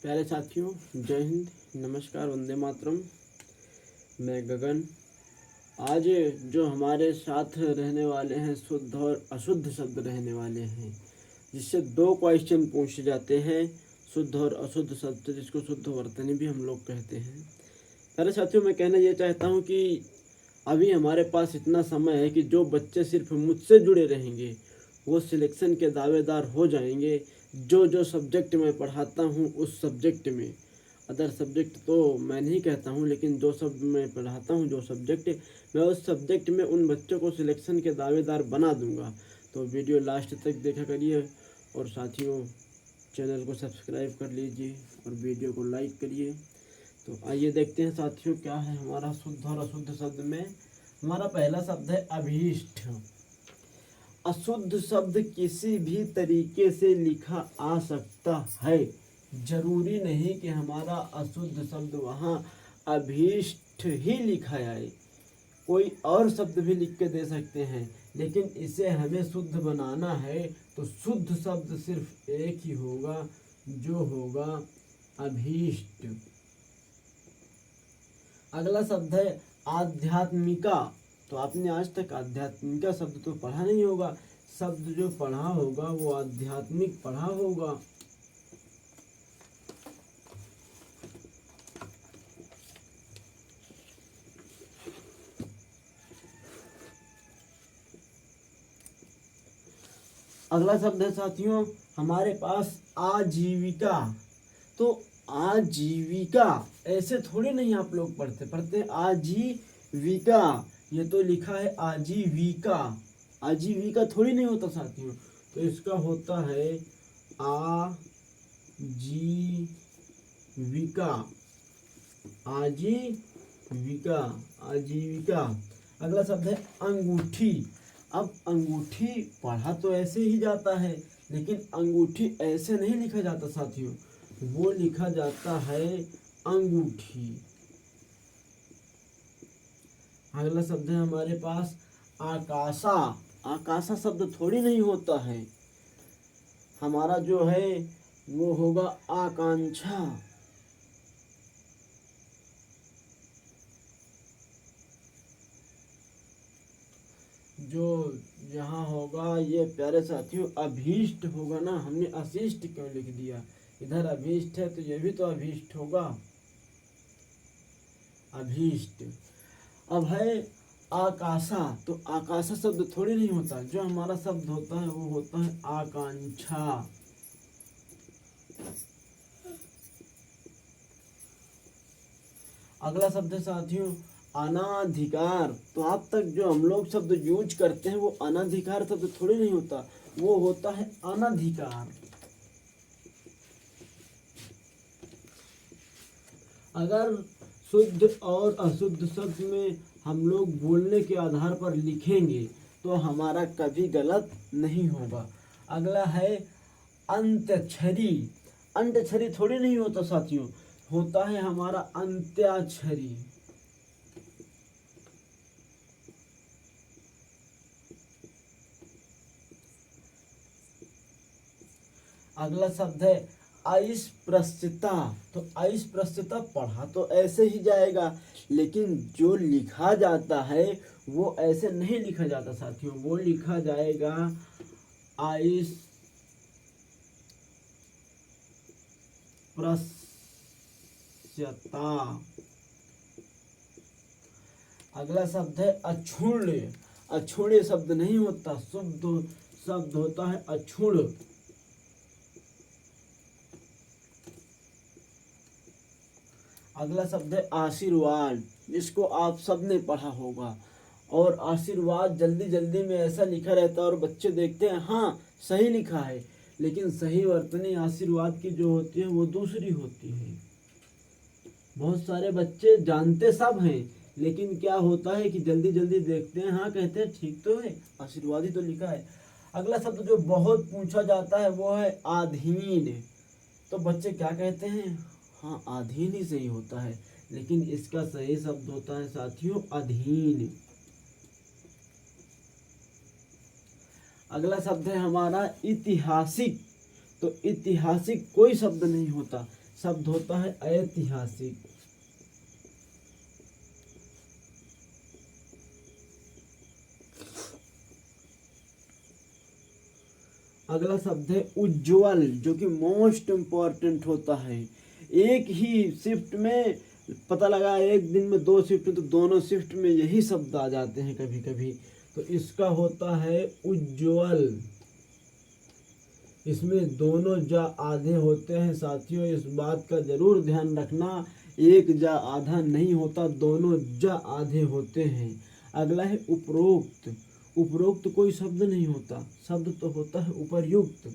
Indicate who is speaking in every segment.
Speaker 1: प्यारे साथियों, जय हिंद, नमस्कार, वंदे मातरम। मैं गगन। आज जो हमारे साथ रहने वाले हैं शुद्ध और अशुद्ध शब्द रहने वाले हैं, जिससे दो क्वेश्चन पूछे जाते हैं, शुद्ध और अशुद्ध शब्द, जिसको शुद्ध वर्तनी भी हम लोग कहते हैं। प्यारे साथियों, मैं कहना ये चाहता हूँ कि अभी हमारे पास इतना समय है कि जो बच्चे सिर्फ मुझसे जुड़े रहेंगे वो सिलेक्शन के दावेदार हो जाएंगे। जो जो सब्जेक्ट मैं पढ़ाता हूँ उस सब्जेक्ट में, अदर सब्जेक्ट तो मैं नहीं कहता हूँ, लेकिन जो सब मैं पढ़ाता हूँ, जो सब्जेक्ट, मैं उस सब्जेक्ट में उन बच्चों को सिलेक्शन के दावेदार बना दूंगा। तो वीडियो लास्ट तक देखा करिए और साथियों चैनल को सब्सक्राइब कर लीजिए और वीडियो को लाइक करिए। तो आइए देखते हैं साथियों, क्या है हमारा शुद्ध और अशुद्ध शब्द में। हमारा पहला शब्द है अभीष्ट। अशुद्ध शब्द किसी भी तरीके से लिखा आ सकता है, जरूरी नहीं कि हमारा अशुद्ध शब्द वहाँ अभीष्ट ही लिखा आए, कोई और शब्द भी लिख के दे सकते हैं, लेकिन इसे हमें शुद्ध बनाना है तो शुद्ध शब्द सिर्फ एक ही होगा, जो होगा अभीष्ट। अगला शब्द है आध्यात्मिका। तो आपने आज तक आध्यात्मिका शब्द तो पढ़ा नहीं होगा, शब्द जो पढ़ा होगा वो आध्यात्मिक पढ़ा होगा। अगला शब्द है साथियों हमारे पास आजीविका। तो आजीविका ऐसे थोड़ी नहीं आप लोग पढ़ते आजीविका, ये तो लिखा है आजीविका, आजीविका थोड़ी नहीं होता साथियों। तो इसका होता है आजीविका, आजीविका, आजीविका। अगला शब्द है अंगूठी। अब अंगूठी पढ़ा तो ऐसे ही जाता है, लेकिन अंगूठी ऐसे नहीं लिखा जाता साथियों, वो लिखा जाता है अंगूठी। अगला शब्द है हमारे पास आकाशा। आकाशा शब्द थोड़ी नहीं होता है, हमारा जो है वो होगा आकांक्षा। जो यहाँ होगा ये प्यारे साथियों अभीष्ट होगा ना, हमने अशिष्ट क्यों लिख दिया, इधर अभीष्ट है तो ये भी तो अभीष्ट होगा, अभीष्ट। अब है आकाशा। तो आकाशा शब्द थोड़ी नहीं होता, जो हमारा शब्द होता है वो होता है आकांक्षा। अगला शब्द है साथियों अनाधिकार। तो आप तक जो हम लोग शब्द यूज करते हैं वो अनाधिकार शब्द थोड़ी नहीं होता, वो होता है अनधिकार। अगर शुद्ध और अशुद्ध शब्द में हम लोग बोलने के आधार पर लिखेंगे तो हमारा कभी गलत नहीं होगा। अगला है अंत्यक्षरी। अंत्यक्षरी थोड़ी नहीं होता साथियों, होता है हमारा अंत्याक्षरी। अगला शब्द है अस्पृश्यता। तो अस्पृश्यता पढ़ा तो ऐसे ही जाएगा, लेकिन जो लिखा जाता है वो ऐसे नहीं लिखा जाता साथियों, वो लिखा जाएगा अस्पृश्यता। अगला शब्द है अक्षुण्ण। अक्षुण्ण शब्द नहीं होता, शुद्ध शब्द होता है अक्षुण्ण। अगला शब्द है आशीर्वाद, जिसको आप सबने पढ़ा होगा। और आशीर्वाद जल्दी जल्दी में ऐसा लिखा रहता है और बच्चे देखते हैं हाँ सही लिखा है, लेकिन सही वर्तनी आशीर्वाद की जो होती है वो दूसरी होती है। बहुत सारे बच्चे जानते सब हैं, लेकिन क्या होता है कि जल्दी जल्दी देखते हैं, हाँ कहते हैं ठीक तो है, आशीर्वाद ही तो लिखा है। अगला शब्द जो बहुत पूछा जाता है वो है अधीन। तो बच्चे क्या कहते हैं, हाँ अधीन ही सही होता है, लेकिन इसका सही शब्द होता है साथियों अधीन। अगला शब्द है हमारा ऐतिहासिक। तो ऐतिहासिक कोई शब्द नहीं होता, शब्द होता है ऐतिहासिक। अगला शब्द है उज्ज्वल, जो कि मोस्ट इम्पॉर्टेंट होता है। एक ही शिफ्ट में पता लगा, एक दिन में 2 शिफ्ट तो दोनों शिफ्ट में यही शब्द आ जाते हैं कभी कभी, तो इसका होता है उज्ज्वल। इसमें दोनों जा आधे होते हैं साथियों, इस बात का जरूर ध्यान रखना, एक जा आधा नहीं होता, दोनों जा आधे होते हैं। अगला है उपरोक्त। उपरोक्त कोई शब्द नहीं होता, शब्द तो होता है उपर्युक्त।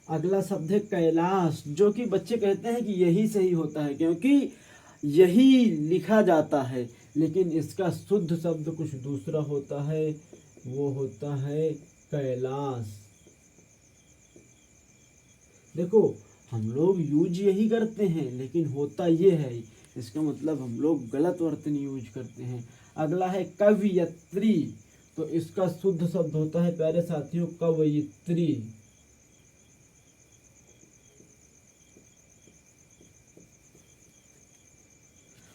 Speaker 1: अगला शब्द है कैलाश, जो कि बच्चे कहते हैं कि यही सही होता है क्योंकि यही लिखा जाता है, लेकिन इसका शुद्ध शब्द कुछ दूसरा होता है, वो होता है कैलाश। देखो, हम लोग यूज यही करते हैं, लेकिन होता ये है, इसका मतलब हम लोग गलत वर्तन यूज करते हैं। अगला है कवयित्री, तो इसका शुद्ध शब्द होता है प्यारे साथियों कवयित्री।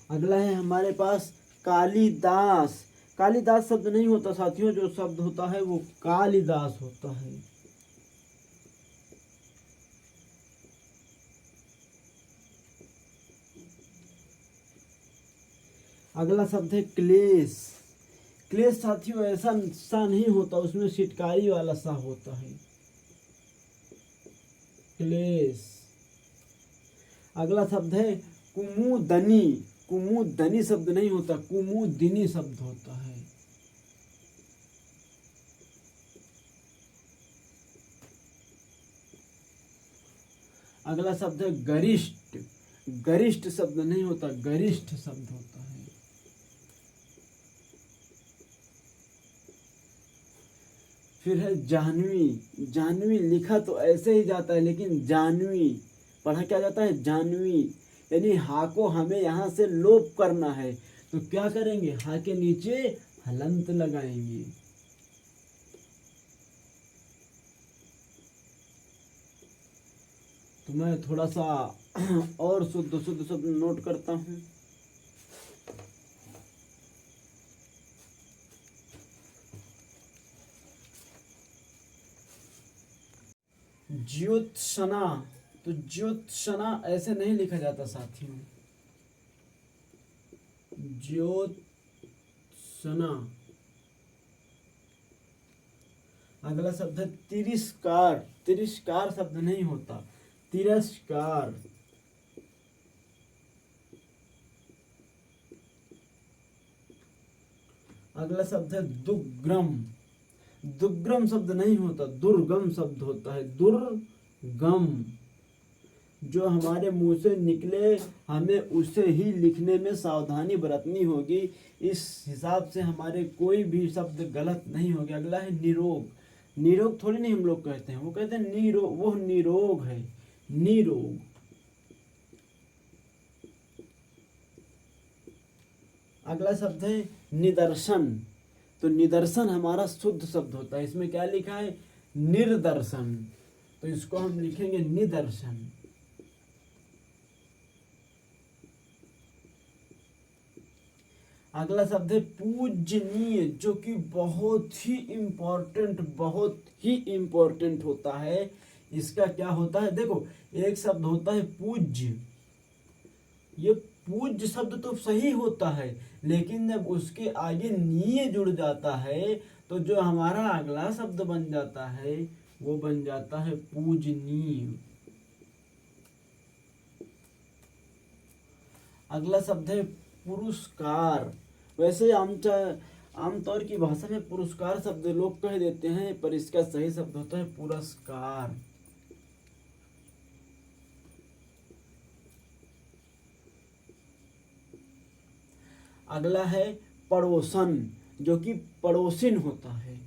Speaker 1: अगला है हमारे पास कालिदास। कालिदास शब्द नहीं होता साथियों, जो शब्द होता है वो कालिदास होता है। अगला शब्द है क्लेश। क्लेश साथियों ऐसा सा नहीं होता, उसमें सिटकारी वाला सा होता है, क्लेश। अगला शब्द है कुमुदनी। कुमुदनी शब्द नहीं होता, कुमुदिनी शब्द होता है। अगला शब्द है गरिष्ठ। गरिष्ठ शब्द नहीं होता, गरिष्ठ शब्द होता है। फिर है जाह्नवी। जाह्नवी लिखा तो ऐसे ही जाता है, लेकिन जानवी पढ़ा क्या जाता है, जानवी। यानी हा को हमें यहाँ से लोप करना है, तो क्या करेंगे, हा के नीचे हलंत लगाएंगे। तो मैं थोड़ा सा और शुद्ध शुद्ध शब्द नोट करता हूँ। ज्योत्सना, तो ज्योत्सना ऐसे नहीं लिखा जाता साथियों, ज्योत्सना। अगला शब्द है तिरस्कार। तिरस्कार शब्द नहीं होता, तिरस्कार। अगला शब्द है दुर्गम। दुर्गम शब्द नहीं होता, दुर्गम शब्द होता है, दुर्गम। जो हमारे मुंह से निकले हमें उसे ही लिखने में सावधानी बरतनी होगी, इस हिसाब से हमारे कोई भी शब्द गलत नहीं होगा। अगला है निरोग। निरोग थोड़ी नहीं हम लोग कहते हैं, वो कहते हैं निरोग, वो निरोग है, निरोग। अगला शब्द है निदर्शन। तो निदर्शन हमारा शुद्ध शब्द होता है, इसमें क्या लिखा है, निर्दर्शन, तो इसको हम लिखेंगे निदर्शन। अगला शब्द है पूजनीय, जो कि बहुत ही इम्पोर्टेंट होता है। इसका क्या होता है, देखो एक शब्द होता है पूज्य, ये पूज्य शब्द तो सही होता है, लेकिन जब उसके आगे नीय जुड़ जाता है तो जो हमारा अगला शब्द बन जाता है वो बन जाता है पूजनीय। अगला शब्द है पुरस्कार। वैसे आमतौर की भाषा में पुरस्कार शब्द लोग कह देते हैं, पर इसका सही शब्द होता है पुरस्कार। अगला है पड़ोसन, जो कि पड़ोसिन होता है।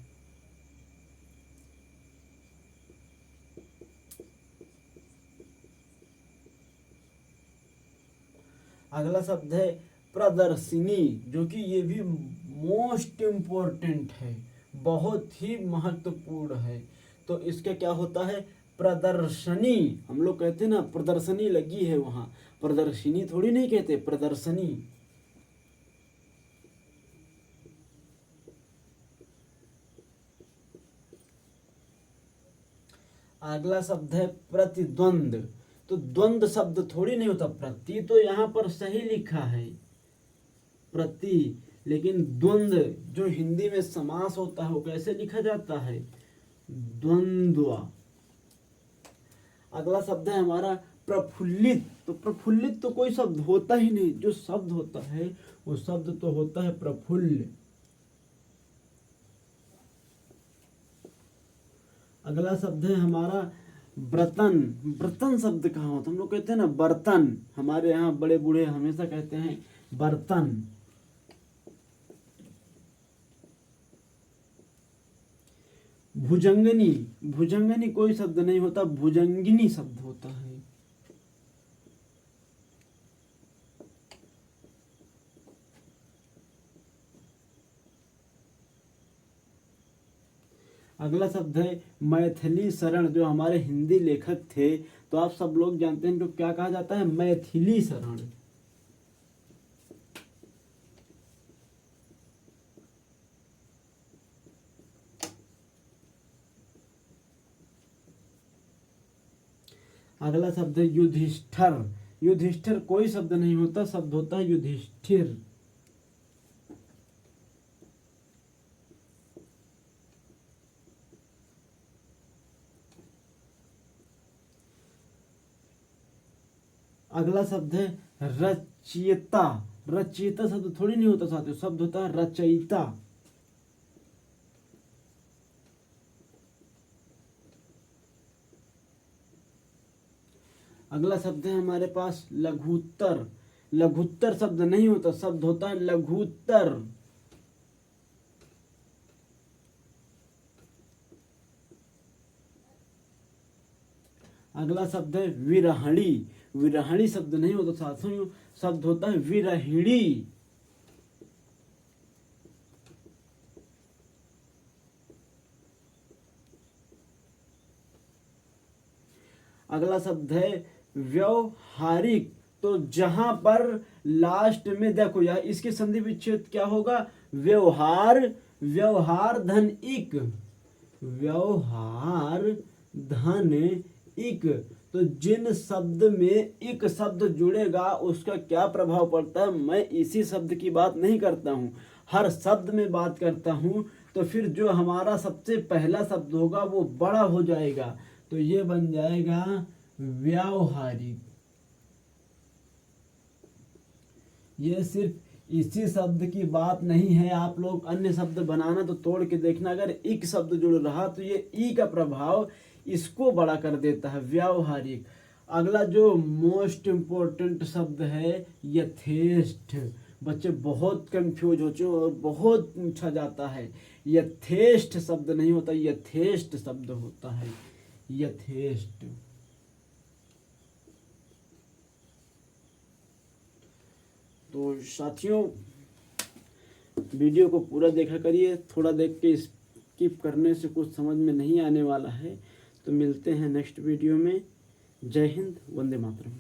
Speaker 1: अगला शब्द है प्रदर्शिनी, जो कि ये भी मोस्ट इम्पोर्टेंट है, बहुत ही महत्वपूर्ण है। तो इसका क्या होता है, प्रदर्शनी। हम लोग कहते हैं ना प्रदर्शनी लगी है वहाँ, प्रदर्शनी थोड़ी नहीं कहते, प्रदर्शनी। अगला शब्द है प्रतिद्वंद। तो द्वंद शब्द थोड़ी नहीं होता, प्रति तो यहाँ पर सही लिखा है प्रति, लेकिन द्वंद जो हिंदी में समास होता है वो कैसे लिखा जाता है, द्वंद्व। अगला शब्द है हमारा प्रफुल्लित। तो प्रफुल्लित तो कोई शब्द होता ही नहीं, जो शब्द होता है वो शब्द तो होता है प्रफुल्ल। अगला शब्द है हमारा बर्तन। बर्तन शब्द कहाँ होता है, हम लोग कहते हैं ना बर्तन, हमारे यहाँ बड़े बूढ़े हमेशा कहते हैं बर्तन। भुजंगनी। भुजंगनी कोई शब्द नहीं होता, भुजंगिनी शब्द होता है। अगला शब्द है मैथिली शरण। जो हमारे हिंदी लेखक थे, तो आप सब लोग जानते हैं तो क्या कहा जाता है, मैथिली शरण। अगला शब्द है युधिष्ठिर। युधिष्ठिर कोई शब्द नहीं होता, शब्द होता है युधिष्ठिर। अगला शब्द है रचयिता। रचयिता शब्द थोड़ी नहीं होता साथियों, शब्द होता है रचयिता। अगला शब्द है हमारे पास लघुत्तर। लघुत्तर शब्द नहीं होता, शब्द होता है लघुत्तर। अगला शब्द है विरहणी। विरहणी शब्द नहीं होता साथियों, शब्द होता है विरहिणी। अगला शब्द है व्यवहारिक। तो जहां पर लास्ट में देखो यार, इसके संधि विच्छेद क्या होगा, व्यवहार, व्यवहार धन इक, व्यवहार धन इक। तो जिन शब्द में इक शब्द जुड़ेगा उसका क्या प्रभाव पड़ता है, मैं इसी शब्द की बात नहीं करता हूँ, हर शब्द में बात करता हूँ। तो फिर जो हमारा सबसे पहला शब्द होगा वो बड़ा हो जाएगा, तो ये बन जाएगा व्यावहारिक। ये सिर्फ इसी शब्द की बात नहीं है, आप लोग अन्य शब्द बनाना तो तोड़ के देखना, अगर इक शब्द जुड़ रहा तो ये ई का प्रभाव इसको बड़ा कर देता है, व्यावहारिक। अगला जो मोस्ट इम्पोर्टेंट शब्द है यथेष्ट। बच्चे बहुत कंफ्यूज हो चुके और बहुत पूछा जाता है, यथेष्ट शब्द नहीं होता, यथेष्ट शब्द होता है, यथेष्ट। तो साथियों वीडियो को पूरा देखा करिए, थोड़ा देख के स्किप करने से कुछ समझ में नहीं आने वाला है। तो मिलते हैं नेक्स्ट वीडियो में। जय हिंद, वंदे मातरम।